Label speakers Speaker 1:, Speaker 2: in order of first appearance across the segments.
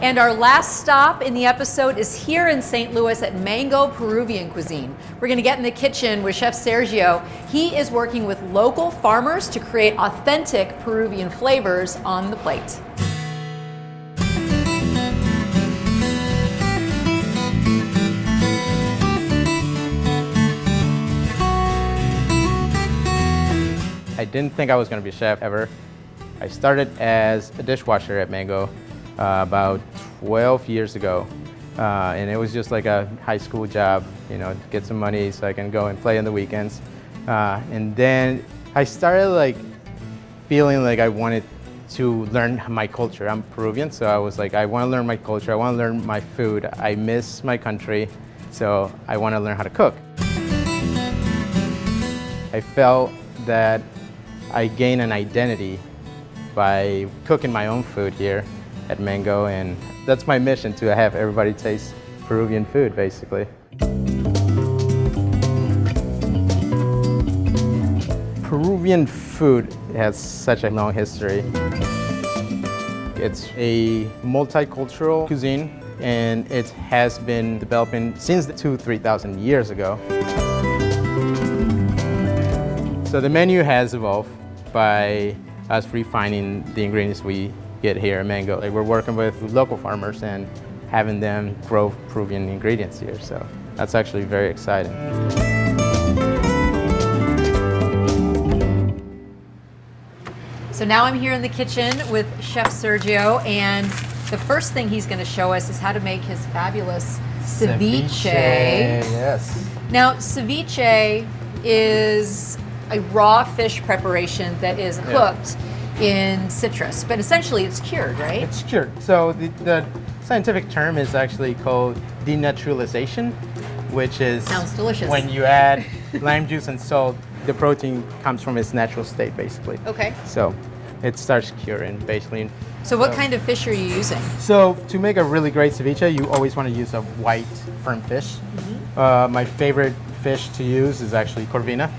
Speaker 1: And our last stop in the episode is here in St. Louis at Mango Peruvian Cuisine. We're gonna get in the kitchen with Chef Sergio. He is working with local farmers to create authentic Peruvian flavors on the plate.
Speaker 2: I didn't think I was going to be a chef ever. I started as a dishwasher at Mango about 12 years ago. And it was just like a high school job, you know, to get some money so I can go and play on the weekends. And then I started like feeling like I wanted to learn my culture. I'm Peruvian, so I was like, I want to learn my culture. I want to learn my food. I miss my country, so I want to learn how to cook. I felt that I gain an identity by cooking my own food here at Mango, and that's my mission, to have everybody taste Peruvian food, basically. Peruvian food has such a long history. It's a multicultural cuisine, and it has been developing since 2,000–3,000 years ago. So the menu has evolved by us refining the ingredients we get here at Mango. Like, we're working with local farmers and having them grow Peruvian ingredients here, so that's actually very exciting.
Speaker 1: So now I'm here in the kitchen with Chef Sergio, and the first thing he's going to show us is how to make his fabulous ceviche.
Speaker 2: Yes.
Speaker 1: Now, ceviche is a raw fish preparation that is cooked in citrus, but essentially it's cured, right?
Speaker 2: It's cured. So the scientific term is actually called denaturalization, which is
Speaker 1: sounds delicious.
Speaker 2: When you add lime juice and salt, the protein comes from its natural state, basically.
Speaker 1: Okay.
Speaker 2: So it starts curing, basically.
Speaker 1: So what kind of fish are you using?
Speaker 2: So to make a really great ceviche, you always want to use a white, firm fish. My favorite fish to use is actually corvina.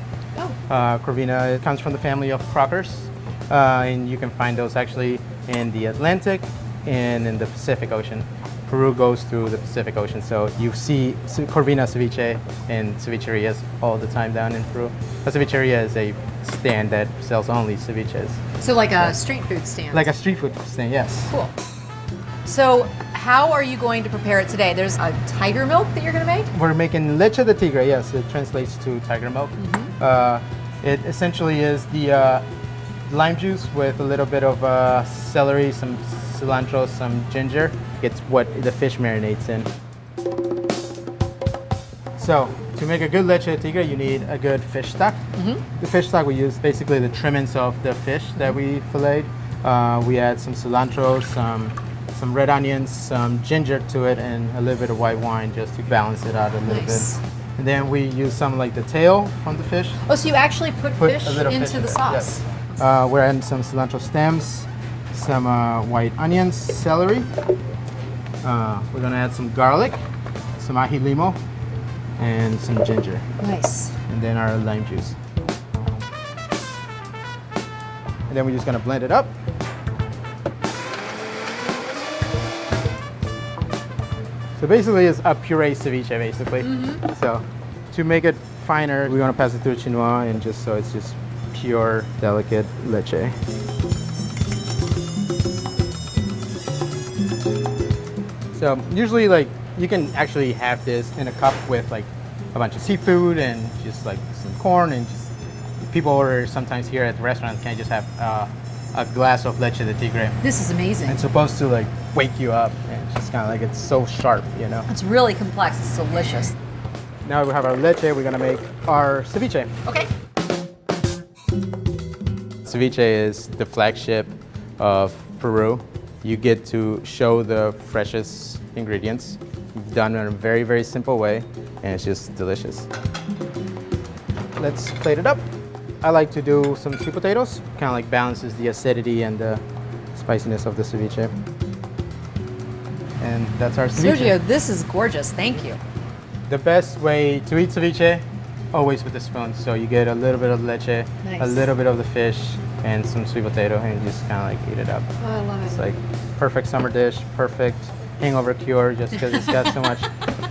Speaker 2: Corvina comes from the family of croakers, and you can find those actually in the Atlantic and in the Pacific Ocean. Peru goes through the Pacific Ocean, so you see corvina ceviche in cevicherias all the time down in Peru. A cevicheria is a stand that sells only ceviches.
Speaker 1: So like a street food stand?
Speaker 2: Like a street food stand, yes.
Speaker 1: Cool. So how are you going to prepare it today? There's a tiger milk that you're going to make?
Speaker 2: We're making leche de tigre, yes, it translates to tiger milk. It essentially is the lime juice with a little bit of celery, some cilantro, some ginger. It's what the fish marinates in. So to make a good leche de tigre, you need a good fish stock. The fish stock, we use basically the trimmings of the fish that we filleted. We add some cilantro, some red onions, some ginger to it, and a little bit of white wine just to balance it out a little bit. And then we use some like the tail from the fish.
Speaker 1: Oh, so you actually put fish
Speaker 2: a little
Speaker 1: into
Speaker 2: fish
Speaker 1: the sauce?
Speaker 2: Yes. We're adding some cilantro stems, some white onions, celery. We're gonna add some garlic, some ají limo, and some ginger.
Speaker 1: Nice.
Speaker 2: And then our lime juice. And then we're just gonna blend it up. So basically it's a puree ceviche, basically. So to make it finer, we're gonna pass it through chinois, and just so it's just pure, delicate leche. So usually, like, you can actually have this in a cup with like a bunch of seafood and just like some corn, and just people order sometimes here at the restaurant can just have a glass of leche de tigre.
Speaker 1: This is amazing.
Speaker 2: It's supposed to like wake you up, and it's just kind of like, it's so sharp, you know.
Speaker 1: It's really complex. It's delicious.
Speaker 2: Now we have our leche. We're gonna make our ceviche.
Speaker 1: Okay.
Speaker 2: Ceviche is the flagship of Peru. You get to show the freshest ingredients, done in a very, very simple way, and it's just delicious. Let's plate it up. I like to do some sweet potatoes, kind of like balances the acidity and the spiciness of the ceviche. And that's our ceviche.
Speaker 1: Sergio, this is gorgeous. Thank you.
Speaker 2: The best way to eat ceviche, always with the spoon. So you get a little bit of leche,
Speaker 1: Nice.
Speaker 2: a little bit of the fish, and some sweet potato, and you just kind of like eat it up.
Speaker 1: Oh, I love it.
Speaker 2: It's like perfect summer dish, perfect hangover cure, just because it's got so much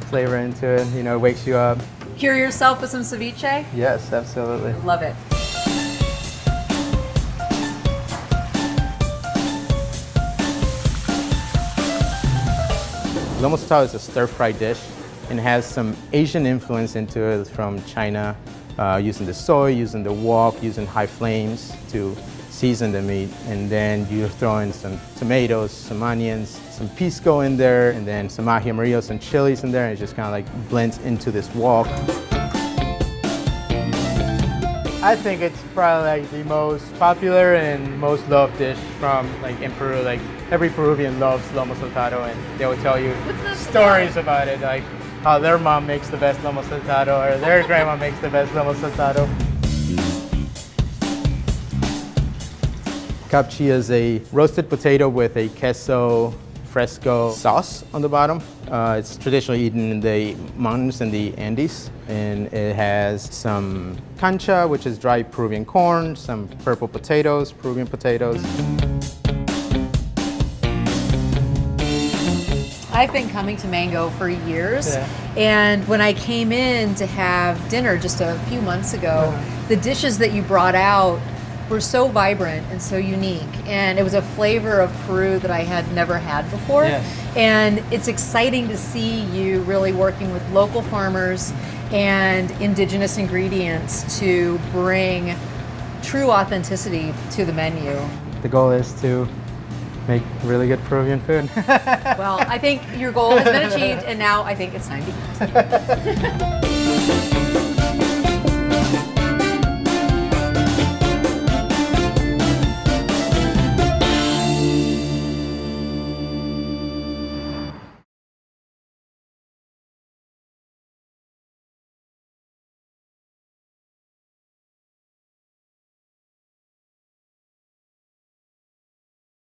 Speaker 2: flavor into it. You know, it wakes you up.
Speaker 1: Cure yourself with some ceviche?
Speaker 2: Yes, absolutely.
Speaker 1: Love it.
Speaker 2: Lomo saltado is a stir-fried dish and has some Asian influence into it from China, using the soy, using the wok, using high flames to season the meat. And then you throw in some tomatoes, some onions, some pisco in there, and then some ají amarillo, some chilies in there, and it just kind of like blends into this wok. I think it's probably like the most popular and most loved dish from like in Peru. Like every Peruvian loves lomo saltado, and they will tell you stories about it, like how their mom makes the best lomo saltado or their grandma makes the best lomo saltado. Capchi is a roasted potato with a queso fresco sauce on the bottom. It's traditionally eaten in the mountains in the Andes, and it has some cancha, which is dried Peruvian corn, some purple potatoes, Peruvian potatoes.
Speaker 1: I've been coming to Mango for years, and when I came in to have dinner just a few months ago, the dishes that you brought out were so vibrant and so unique, and it was a flavor of Peru that I had never had before.
Speaker 2: Yes.
Speaker 1: And it's exciting to see you really working with local farmers and indigenous ingredients to bring true authenticity to the menu.
Speaker 2: The goal is to make really good Peruvian food.
Speaker 1: Well, I think your goal has been achieved, and now I think it's time to eat.